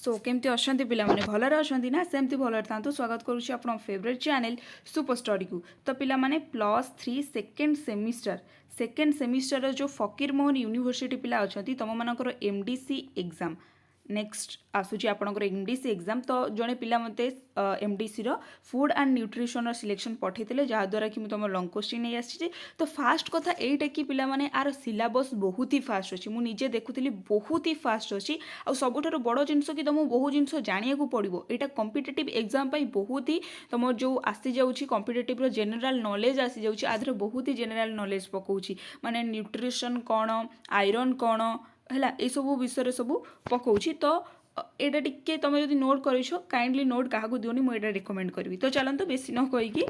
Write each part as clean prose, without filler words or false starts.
सो केमती अच्छा पिलाने भलरे अच्छा ना सेमती भलरे था स्वागत करुच्ची आप फेवरेट चैनल सुपर स्टडी को। तो पिलाने +3 सेकेंड सेमिस्टर जो फकीर मोहन यूनिवर्सिटी पिला अच्छा तुम मानकर एमडीसी एग्जाम नेक्स्ट आसूची आपणकर एमडीसी एग्जाम। तो जड़े पिला मते एमडीसी रो फूड एंड न्यूट्रिशन सिलेक्शन पठेते जहाँद्वारा कि तुम लंग क्वेश्चन नहीं आसी। तो फास्ट कथा यहीटा कि पिला माने आर सिलेबस बहुत ही फास्ट अच्छी मुझे देखुली बहुत ही फास्ट अच्छी आ सबुठ बड़ जिनस कि तुम बहुत जिनस जाना पड़ो यहाँ कॉम्पिटिटिव एग्जाम बहुत ही तुम जो आसी जाऊँगी कॉम्पिटिटिव जेनेराल नॉलेज आसी जाऊँगी आधे बहुत ही जेनेराल नॉलेज पकाउची माने न्यूट्रिशन कौन आयरन कौन है ये सब विषय सब पकाउची। तो यहाँ टिके तुम जो नोट कर काइंडली नोट क्या दियोनी मुझे रिकमेंड करी। तो चलते बेसी न कहीकि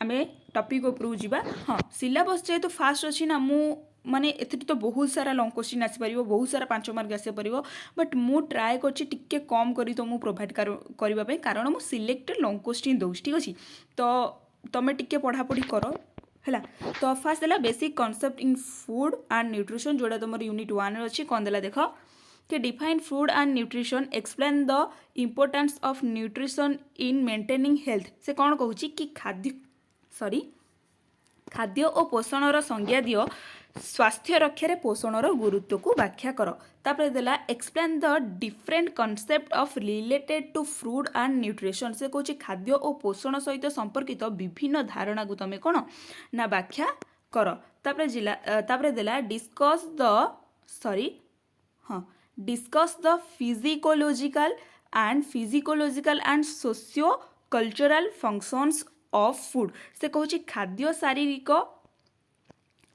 आम टपिक उपरू जावा। हाँ सिलेबस जेहेतु फास्ट अच्छी ना मु माने एथि तो बहुत सारा लंग क्वेश्चन आसीपर बहुत सारा 5 मार्क आसीपर बट मु ट्राए कर कम कर तुमको प्रोवाइड करने कारण मु सिलेक्टेड लंग क्वेश्चन दूँ ठीक अच्छे। तो तुम टिके पढ़ापढ़ी कर है। तो फास्ट देला basic concept in food and nutrition जोड़ा तुम यूनिट 1 अच्छी कौन देला देख कि define food and nutrition explain the importance of nutrition in maintaining health. से कौन कहूँ कि खाद्य और पोषणर संज्ञा दियो स्वास्थ्य रक्षार पोषणर गुरुत्व को व्याख्या कर। तापर देला explain the different concept of related to food and nutrition. से कहूँ खाद्य और पोषण सहित संपर्कित विभिन्न धारणा को तुम कौन ना व्याख्या कर। तापर देला discuss the physiological and socio cultural functions of food. से कहूँ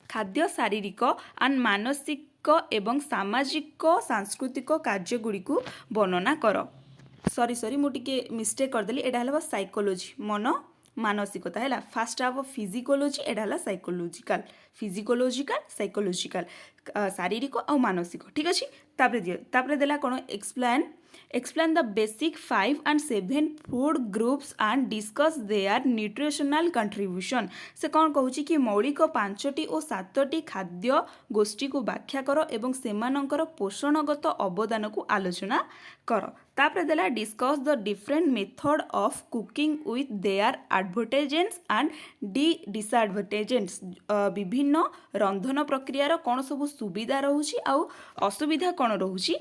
खाद्य शारीरिक एंड मानसिक एवं सामाजिक सांस्कृतिक कार्यगुड़ी को वर्णना कर। सॉरी मुझे मिस्टेक करदेली एटा साइकोलॉजी मन मानसिकता है। फास्ट हाफ फिजिकोलॉजी एटा फिजिकोलॉजिकल साइकोलॉजिकल शारीरिक और मानसिक ठीक अच्छे। तापर देला कौन explain the basic 5 and 7 food groups and discuss their nutritional contribution. से कौन कहूँ कि मौलिक 5टी और 7टी खाद्य गोष्ठी को व्याख्या कर एवं सेमानंकर पोषणगत अवदान को आलोचना कर। तापर देला discuss the different method of cooking with their advantages and disadvantages. विभिन्न रंधन प्रक्रियार कौन सब सुविधा रोची आउ असुविधा कौन रोची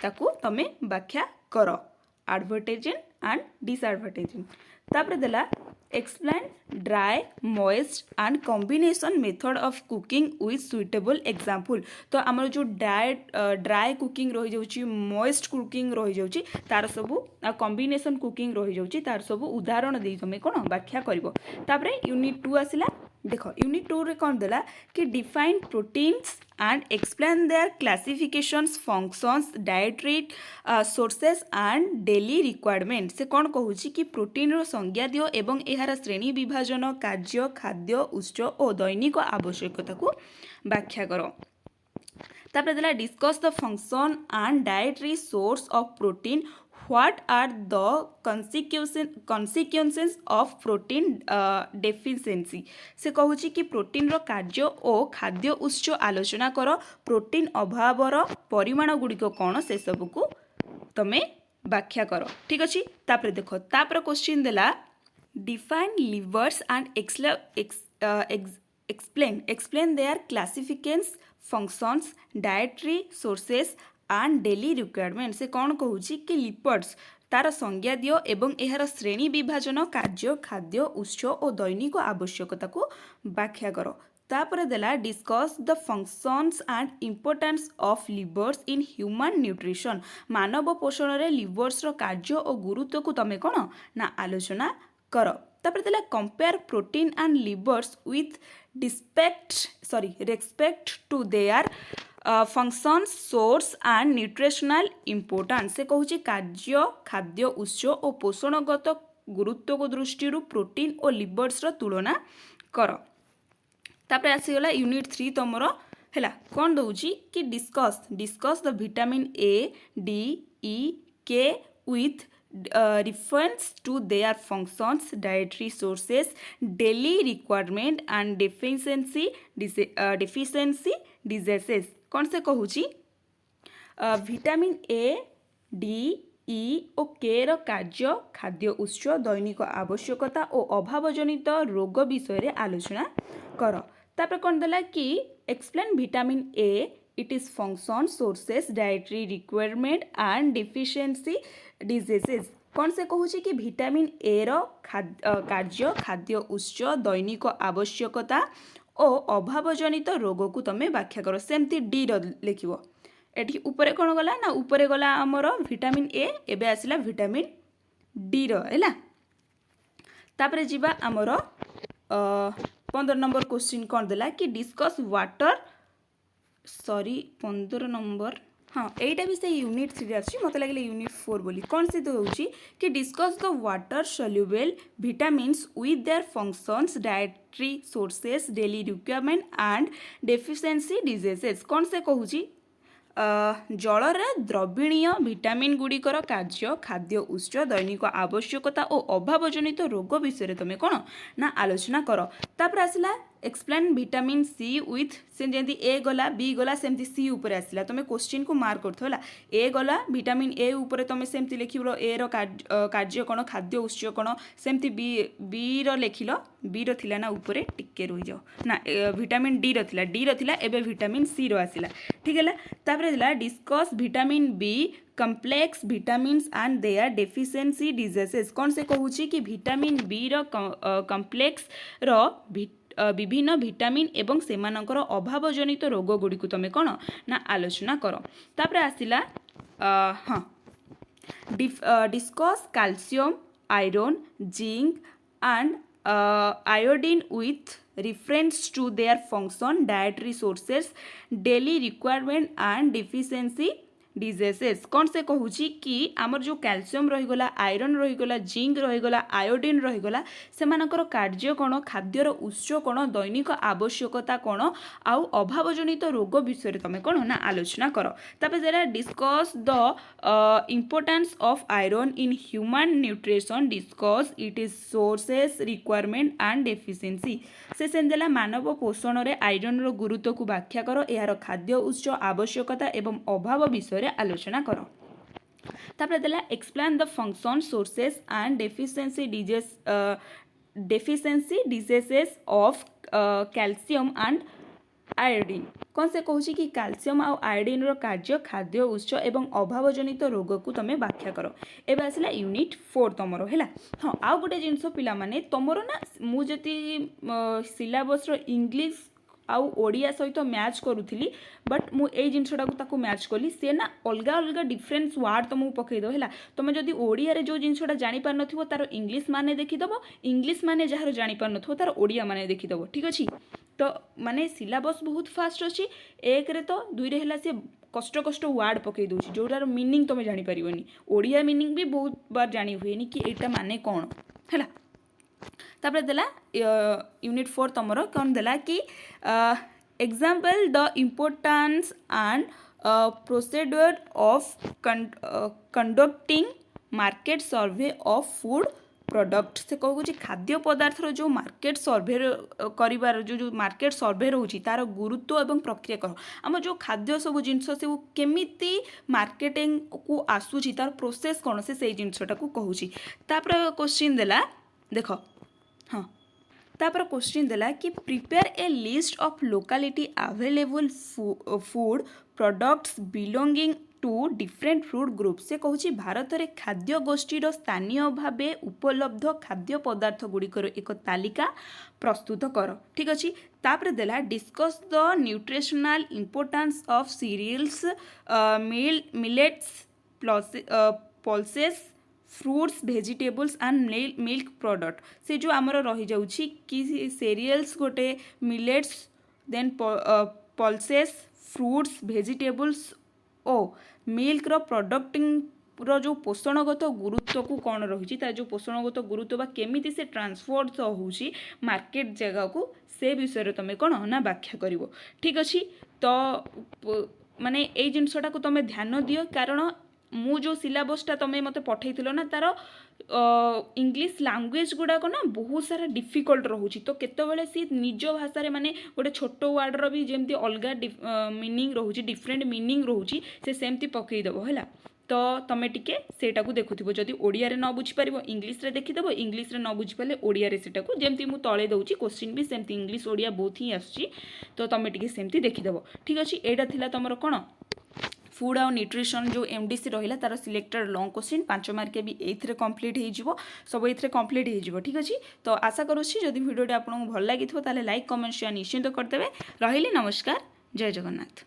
ताकू तमे व्याख्या कर एडभांटेज एंड डिसएडभांटेज। तापर देला explain dry moist and combination method of cooking with suitable example. तो आमर जो ड्राई कुकिंग रही जाउची मॉइस्ट कुकिंग रही जाउची तार सब कॉम्बिनेशन कुकिंग रही जाउची तार सब उदाहरण दे तुम कौन व्याख्या करिवो। तापर यूनिट 2 आसिला देख यूनिट 2 रे कौन देला कि define proteins and explain their classifications functions dietary sources and daily requirement. से कौन कहूँ कि प्रोटीन रो संज्ञा दियो एवं यार श्रेणी विभाजन कार्य खाद्य उत्स और दैनिक आवश्यकता को व्याख्या करो। तापर देला discuss the function and dietary source of protein what are the consequences of protein deficiency। से कहूँ कि प्रोटीन रो कार्य और खाद्य उत्स आलोचना कर प्रोटीन अभावर परिमाण गुड़िक कौन से सब को तमें व्याख्या कर ठीक अच्छे। तापर देख तापर क्वेश्चन देला define lipids and explain their classifications functions dietary sources and daily requirement. से कौन कहूँ कि लिपिड्स तार संज्ञा दियो एवं यार श्रेणी विभाजन कार्य खाद्य उत्स और दैनिक आवश्यकता को व्याख्या कर। तापर देला discuss the functions and importance of livers in human nutrition. मानव पोषण रे लिवर्स रो कार्य और गुरुत्व को तमें कौन ना आलोचना कर। तापर देला compare protein and lipids with respect to their functions source and nutritional importance. से कहूँ कार्य खाद्य उत्स और पोषणगत गुरुत्व को दृष्टि प्रोटीन और लिवर्स रो तुलना कर। तापर आसीगला यूनिट 3 तुमर है कौन दौची कि discuss the vitamin A D E के with reference to their functions dietary sources daily requirement and deficiency diseases। कौन से कहूँ विटामिन ए डी ଇ ଓ କେର କାର୍ଯ୍ୟ ଖାଦ୍ୟ ଉତ୍ସ ଦୈନିକ ଆବଶ୍ୟକତା ଓ ଅଭାବଜନିତ ରୋଗ ବିଷୟରେ ଆଲୋଚନା କର। ତାପରେ କ'ଣ ଦେଲା କି explain vitamin A it is function sources dietary requirement and deficiency diseases. କ'ଣ ସେ କହୁଛି କି ଭିଟାମିନ୍ ଏର କାର୍ଯ୍ୟ ଖାଦ୍ୟ ଉତ୍ସ ଦୈନିକ ଆବଶ୍ୟକତା ଓ ଅଭାବଜନିତ ରୋଗକୁ ତମେ ବ୍ୟାଖ୍ୟା କର। ସେମିତି ଡିର ଲେଖିବ। ଏଠି ଉପରେ କ'ଣ ଗଲା ନା ଉପରେ ଗଲା ଆମର ଭିଟାମିନ୍ ଏ, ଏବେ ଆସିଲା ଭିଟାମିନ୍ ଡିର ହେଲା। ତାପରେ ଯିବା ଆମର 15 ନମ୍ବର କ୍ୱେଶ୍ଚିନ୍ କ'ଣ ଦେଲା କି ଡିସ୍କସ୍ ୱାଟର 15 ନମ୍ବର हाँ এইটা भी से यूनिट 3 आछि मत लगे यूनिट 4 बोली कौन से होउची कि discuss the water soluble vitamins with their functions dietary sources daily requirement and deficiency diseases कौन से कहूची जलर द्रविणीय भिटामिन गुड़िकर कार्य खाद्य उत्स दैनिक आवश्यकता और अभावजनित रोग विषय तुम कौन ना आलोचना कर। तापर आसला एक्सप्लेन भिटामिन सी विथ से जमी ए गला बी गला सेमती सी उपर आसला तुम क्वेश्चन को मार्क करथला ए गला भिटामिन ए उपर तुम सेमती लिखिबो ए रो कार्य कौन खाद्य उत्स कौन सेमती बी रो लिखिल बी रो थिला ना ऊपर टिके रही जाओ ना भिटामिन डी रो थिला एबे भिटामिन सी रो आसिला ठीक है। तापर दिला discuss vitamin B complex vitamins and their deficiency diseases कौन से कहूची कि भिटामिन बी रो कम्प्लेक्स रो विभिन्न भिटामिन एवं सेमानकर अभावजनित रोग गुड़ी को तुम कौन ना आलोचना कर। तापर आसिला हाँ discuss calcium iron zinc and iodine with reference to their function dietary sources daily requirement and deficiency diseases कौन से कहूची कि आमर जो कैल्शियम रहीगला आयरन रहीगला जिंक रहीगला आयोडीन रहीगला सेमानकर कार्य कौन खाद्यर उत्स कौन दैनिक आवश्यकता कौन आउ अभावजनित रोग विषय तुम कौन ना आलोचना कर। तापर जरा discuss the importance of iron in human nutrition discuss it is sources requirement and deficiency से सेंदेला मानव पोषण रे आयरन रो गुरुत्व को व्याख्या कर यार खाद्य उत्स आवश्यकता एवं अभाव विषय आलोचना कर। तापर देला explain the function sources and deficiency diseases of calcium and iodine कौन से कहूँ कि कैल्शियम आउ आयोडीन रो कार्य खाद्य उत्स एवं अभावजनित रोग को तुम व्याख्या कर। एबे आसला यूनिट 4 तुमरो हैला। हाँ आउ गोटे जिनस पिला माने तुमरो ना मुझे सिलेबस रो इंग्लिश आउ ओडिया सहित मैच करूली बट मुझे जिनटा मैच कली सी ना अलग अलग डिफरेन्स वार्ड तुमको पकईद है तुम जदि ओडिया जो जिनटा जापार नथिबो तार इंग्लिश माने देखीदेव इंग्लिश माने जार जापार नथिबो तार ओडिया माने देखीदेव ठीक अच्छे। तो माने सिलेबस बहुत फास्ट अच्छी एक रे तो दुई रे है सी कष्ट कष्ट वार्ड पकई दूसरी जोटार मीनिंग तुम जापर ओडिया मीनिंग भी बहुत बार जानी हुए कि एटा माने कौन है। तापर देला यूनिट 4 तुमर कौन देला कि example the importance and procedure of conducting market survey of food product से कहूँ खाद्य पदार्थर जो मार्केट सर्वे कर जो मार्केट सर्वे रोचे तार गुरुत्व एवं प्रक्रिया कह आम जो खाद्य सब जिनस सब केमिति मार्केटिंग को आसूची तार प्रोसेस कौन से जिनसटा को कहूँ। तापर क्वेश्चन देला देख हाँ तापर क्वेश्चन देला कि prepare a list of locality available food products belonging to different food group से कहूँ भारत में खाद्य गोष्ठीर स्थानीय भाव उपलब्ध खाद्य पदार्थ गुड़िकर एक तालिका प्रस्तुत कर ठीक अच्छे। तापर देला discuss the nutritional importance of cereals millets pulses fruits vegetables and milk product से जो आमर रही जाउछि कि सीरियल्स गोटे millets then pulses fruits vegetables ओ मिल्क रो प्रोडक्टिंग रो जो पोषणगत गुरुत्व को कौन रही तार जो पोषणगत गुरुत्व बा केमिति से ट्रांसफर होउछि मार्केट जगह को से विषय तुम कौन ना व्याख्या करिवो ठीक अच्छे। तो माने ए जिनसटा को तुम ध्यान दियो कारण मु जो सिलेबसटा तुम मत पठे ना तार इंग्लिश लैंग्वेज गुड़ाक ना बहुत सारा डिफिकल्ट रोचे तो केतबेले सी निज भाषा माने गोटे छोट वार्डर भी जमती अलग मीनिंग रोचे डिफरेंट मीनिंग रोचे से सेमती पकईदेव है। तो तुम टिके सेटा को देखुथिबो जदि ओडिया रे न बुझी परिबो इंग्लिश रे देखिदेबो इंग्लिश रे न बुझी पाले ओडिया रे सेटा को जेमती मु तळे दउची क्वेश्चन भी सेमती इंग्लिश ओडिया बोथ ही आसची तो तुम टिके सेमती देखिदेबो ठीक अछि एटा थिला तमरो कोन फूड आउ न्यूट्रिशन जो एमडीसी रहिला तार सिलेक्टेड लॉन्ग क्वेश्चन 5 मार्क भी एथरे कंप्लीट हो जिवो सब एथरे कंप्लीट हो जिवो ठीक अछि तो आशा करूछि जदि वीडियोटी आपन भल लागिथो ताले लाइक कमेंट शेयर निश्चित करदेबे रहिली नमस्कार जय जगन्नाथ।